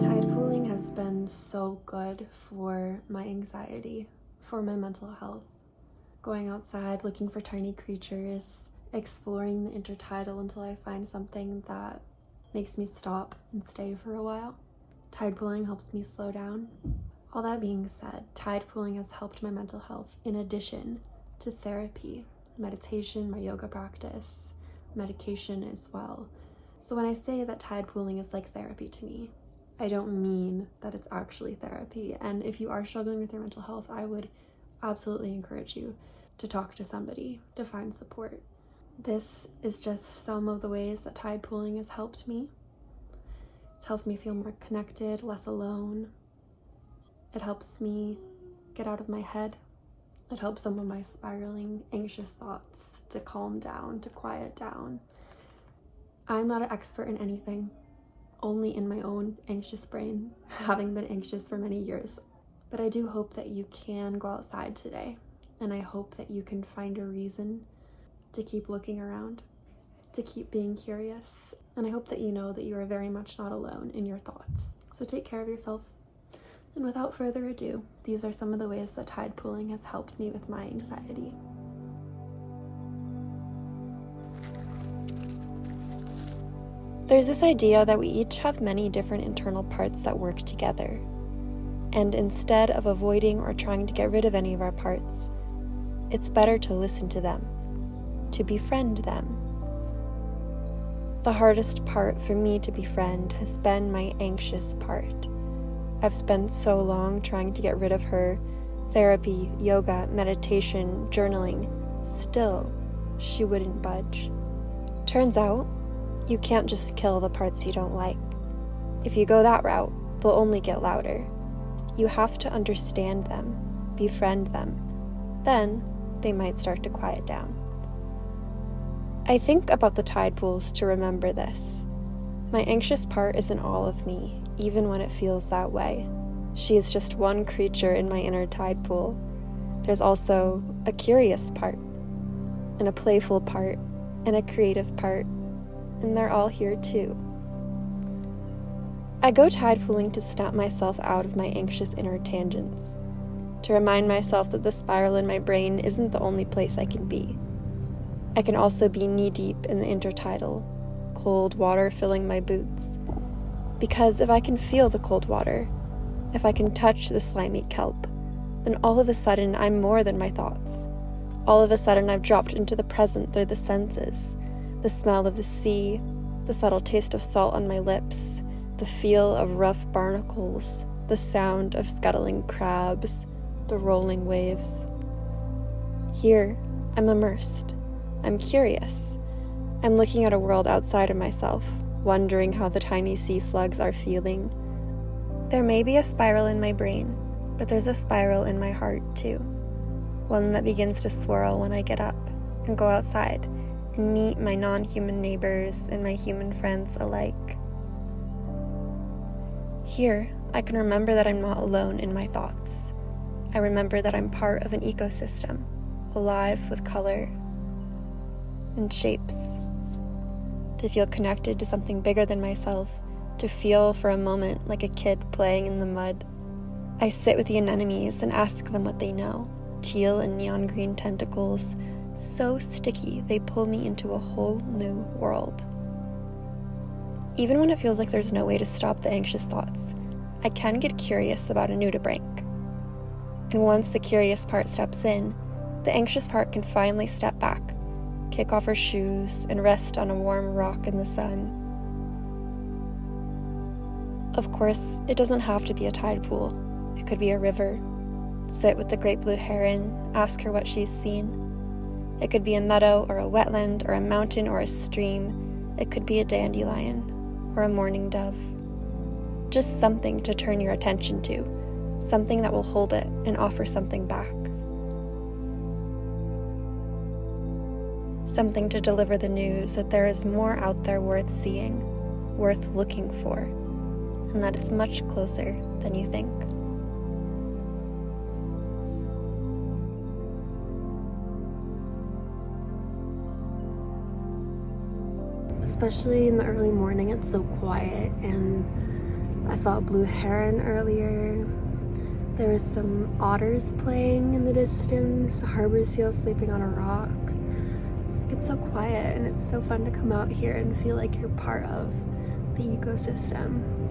Tide pooling has been so good for my anxiety, for my mental health. Going outside, looking for tiny creatures, exploring the intertidal until I find something that makes me stop and stay for a while. Tide pooling helps me slow down. All that being said, tide pooling has helped my mental health in addition to therapy, meditation, my yoga practice, medication as well. So when I say that tide pooling is like therapy to me, I don't mean that it's actually therapy. And if you are struggling with your mental health, I would absolutely encourage you to talk to somebody, to find support. This is just some of the ways that tide pooling has helped me. It's helped me feel more connected, less alone. It helps me get out of my head. It helps some of my spiraling, anxious thoughts to calm down, to quiet down. I'm not an expert in anything, only in my own anxious brain, having been anxious for many years. But I do hope that you can go outside today, and I hope that you can find a reason to keep looking around, to keep being curious, and I hope that you know that you are very much not alone in your thoughts. So take care of yourself. And without further ado, these are some of the ways that tide pooling has helped me with my anxiety. There's this idea that we each have many different internal parts that work together. And instead of avoiding or trying to get rid of any of our parts, it's better to listen to them, to befriend them. The hardest part for me to befriend has been my anxious part. I've spent so long trying to get rid of her, therapy, yoga, meditation, journaling. Still, she wouldn't budge. Turns out, you can't just kill the parts you don't like. If you go that route, they'll only get louder. You have to understand them, befriend them. Then, they might start to quiet down. I think about the tide pools to remember this. My anxious part isn't all of me, even when it feels that way. She is just one creature in my inner tide pool. There's also a curious part, and a playful part, and a creative part, and they're all here too. I go tide pooling to snap myself out of my anxious inner tangents, to remind myself that the spiral in my brain isn't the only place I can be. I can also be knee-deep in the intertidal, cold water filling my boots. Because if I can feel the cold water, if I can touch the slimy kelp, then all of a sudden I'm more than my thoughts. All of a sudden I've dropped into the present through the senses, the smell of the sea, the subtle taste of salt on my lips, the feel of rough barnacles, the sound of scuttling crabs, the rolling waves. Here, I'm immersed. I'm curious. I'm looking at a world outside of myself, wondering how the tiny sea slugs are feeling. There may be a spiral in my brain, but there's a spiral in my heart too. One that begins to swirl when I get up and go outside and meet my non-human neighbors and my human friends alike. Here, I can remember that I'm not alone in my thoughts. I remember that I'm part of an ecosystem, alive with color and shapes. To feel connected to something bigger than myself, to feel for a moment like a kid playing in the mud. I sit with the anemones and ask them what they know. Teal and neon green tentacles, so sticky they pull me into a whole new world. Even when it feels like there's no way to stop the anxious thoughts, I can get curious about a nudibranch. And once the curious part steps in, the anxious part can finally step back, kick off her shoes, and rest on a warm rock in the sun. Of course, it doesn't have to be a tide pool. It could be a river. Sit with the great blue heron, ask her what she's seen. It could be a meadow or a wetland or a mountain or a stream. It could be a dandelion or a mourning dove. Just something to turn your attention to, something that will hold it and offer something back. Something to deliver the news that there is more out there worth seeing, worth looking for, and that it's much closer than you think. Especially in the early morning, it's so quiet, and I saw a blue heron earlier. There was some otters playing in the distance, a harbor seal sleeping on a rock. It's so quiet and it's so fun to come out here and feel like you're part of the ecosystem.